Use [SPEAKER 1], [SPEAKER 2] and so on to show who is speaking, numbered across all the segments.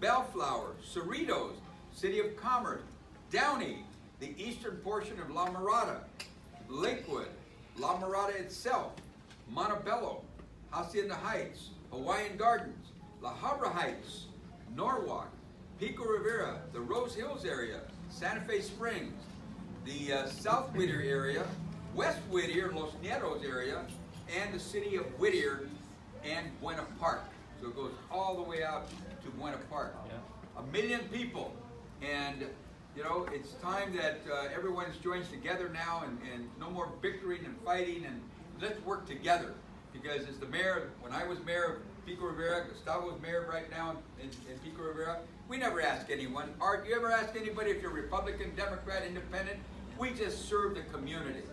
[SPEAKER 1] Bellflower, Cerritos, City of Commerce, Downey, the eastern portion of La Mirada, Lakewood, La Mirada itself, Montebello, Hacienda Heights, Hawaiian Gardens, La Habra Heights, Norwalk, Pico Rivera, the Rose Hills area, Santa Fe Springs, the South Whittier area, West Whittier, Los Nietos area, and the city of Whittier and Buena Park. So it goes all the way out to Buena Park. Yeah. 1 million people. And you know, it's time that everyone joins together now, and no more bickering and fighting, and let's work together. Because as the mayor, when I was mayor of Pico Rivera, Gustavo's mayor right now in Pico Rivera, we never ask anyone. Art, you ever ask anybody if you're Republican, Democrat, Independent? We just serve the community.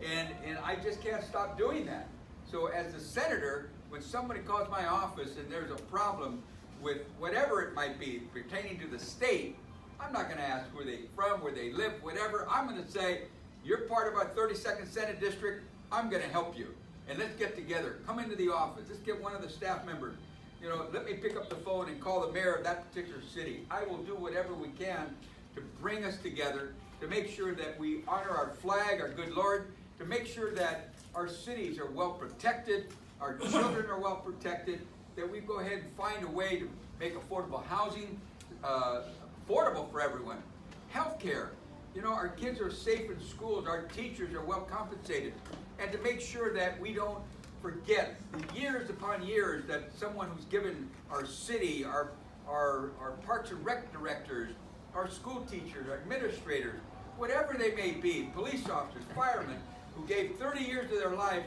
[SPEAKER 1] And I just can't stop doing that. So as a senator, when somebody calls my office and there's a problem with whatever it might be pertaining to the state, I'm not going to ask where they're from, where they live, whatever. I'm going to say, you're part of our 32nd Senate District. I'm going to help you. And let's get together. Come into the office. Let's get one of the staff members. You know, let me pick up the phone and call the mayor of that particular city. I will do whatever we can to bring us together, to make sure that we honor our flag, our good Lord, to make sure that our cities are well protected, our children are well protected, that we go ahead and find a way to make affordable housing affordable for everyone. Healthcare, you know, our kids are safe in schools, our teachers are well compensated, and to make sure that we don't forget the years upon years that someone who's given our city, our Parks and Rec directors, our school teachers, our administrators, whatever they may be, police officers, firemen, who gave 30 years of their life,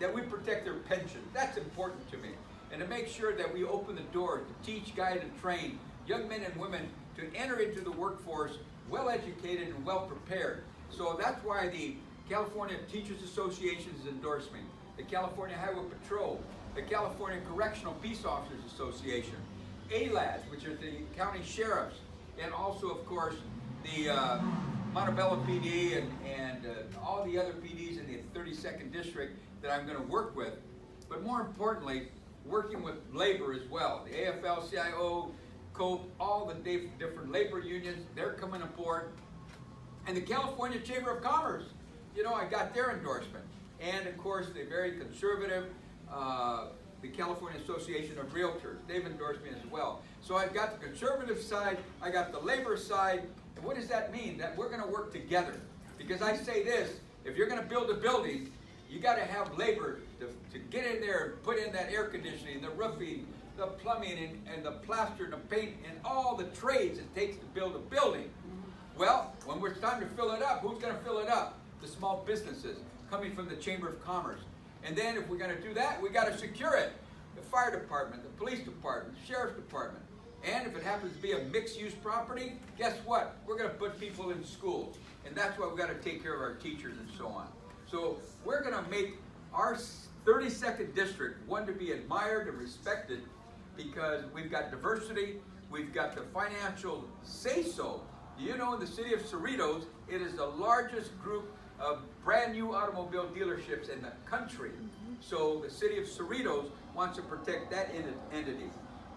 [SPEAKER 1] that we protect their pension. That's important to me. And to make sure that we open the door to teach, guide, and train young men and women to enter into the workforce well educated and well prepared. So that's why the California Teachers Association has endorsed me, the California Highway Patrol, the California Correctional Peace Officers Association, ALADs, which are the county sheriffs, and also, of course, the Montebello PD and all the other PDs in the 32nd District that I'm going to work with. But more importantly, working with labor as well. The AFL-CIO, COPE, all the different labor unions, they're coming aboard. And the California Chamber of Commerce, you know, I got their endorsement. And of course, the very conservative, the California Association of Realtors, they've endorsed me as well. So I've got the conservative side, I got the labor side, and what does that mean? That we're gonna work together. Because I say this, if you're gonna build a building, you gotta have labor to get in there and put in that air conditioning, the roofing, the plumbing, and the plaster, and the paint, and all the trades it takes to build a building. Well, when it's time to fill it up, who's gonna fill it up? The small businesses coming from the Chamber of Commerce. And then if we're gonna do that, we gotta secure it. The fire department, the police department, the sheriff's department. And if it happens to be a mixed-use property, guess what? We're gonna put people in schools. And that's why we gotta take care of our teachers and so on. So we're gonna make our 32nd District one to be admired and respected, because we've got diversity, we've got the financial say-so. You know, in the city of Cerritos, it is the largest group of brand new automobile dealerships in the country. So the city of Cerritos wants to protect that entity.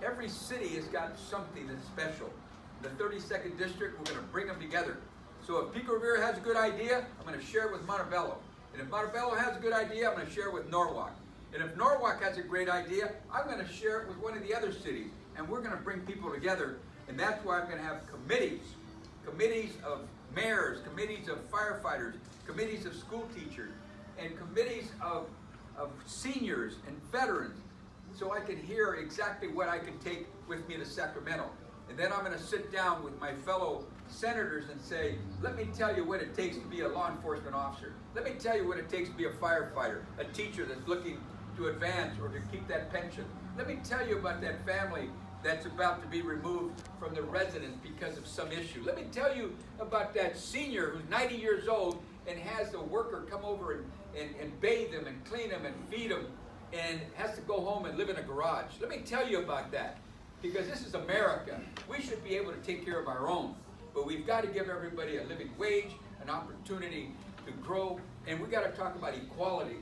[SPEAKER 1] Every city has got something that's special. The 32nd District, we're gonna bring them together. So if Pico Rivera has a good idea, I'm gonna share it with Montebello. And if Montebello has a good idea, I'm gonna share it with Norwalk. And if Norwalk has a great idea, I'm going to share it with one of the other cities. And we're going to bring people together. And that's why I'm going to have committees. Committees of mayors, committees of firefighters, committees of school teachers, and committees of seniors and veterans. So I can hear exactly what I can take with me to Sacramento. And then I'm going to sit down with my fellow senators and say, let me tell you what it takes to be a law enforcement officer. Let me tell you what it takes to be a firefighter, a teacher that's looking to advance or to keep that pension. Let me tell you about that family that's about to be removed from the residence because of some issue. Let me tell you about that senior who's 90 years old and has a worker come over and bathe them and clean them and feed them and has to go home and live in a garage. Let me tell you about that, because this is America. We should be able to take care of our own, but we've got to give everybody a living wage, an opportunity to grow, and we've got to talk about equality.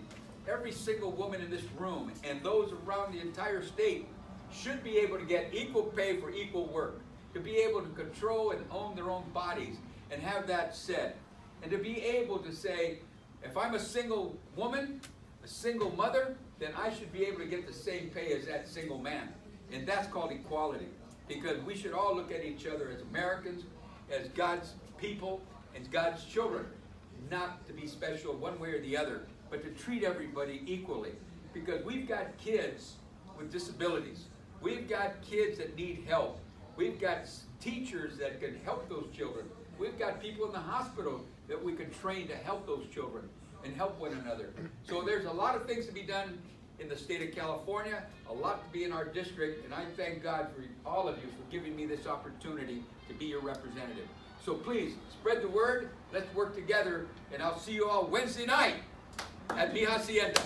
[SPEAKER 1] Every single woman in this room and those around the entire state should be able to get equal pay for equal work, to be able to control and own their own bodies and have that said, and to be able to say, if I'm a single woman, a single mother, then I should be able to get the same pay as that single man. And that's called equality, because we should all look at each other as Americans, as God's people, and God's children, not to be special one way or the other, but to treat everybody equally. Because we've got kids with disabilities. We've got kids that need help. We've got teachers that can help those children. We've got people in the hospital that we can train to help those children and help one another. So there's a lot of things to be done in the state of California, a lot to be in our district, and I thank God for all of you for giving me this opportunity to be your representative. So please, spread the word, let's work together, and I'll see you all Wednesday night at Mi Hacienda.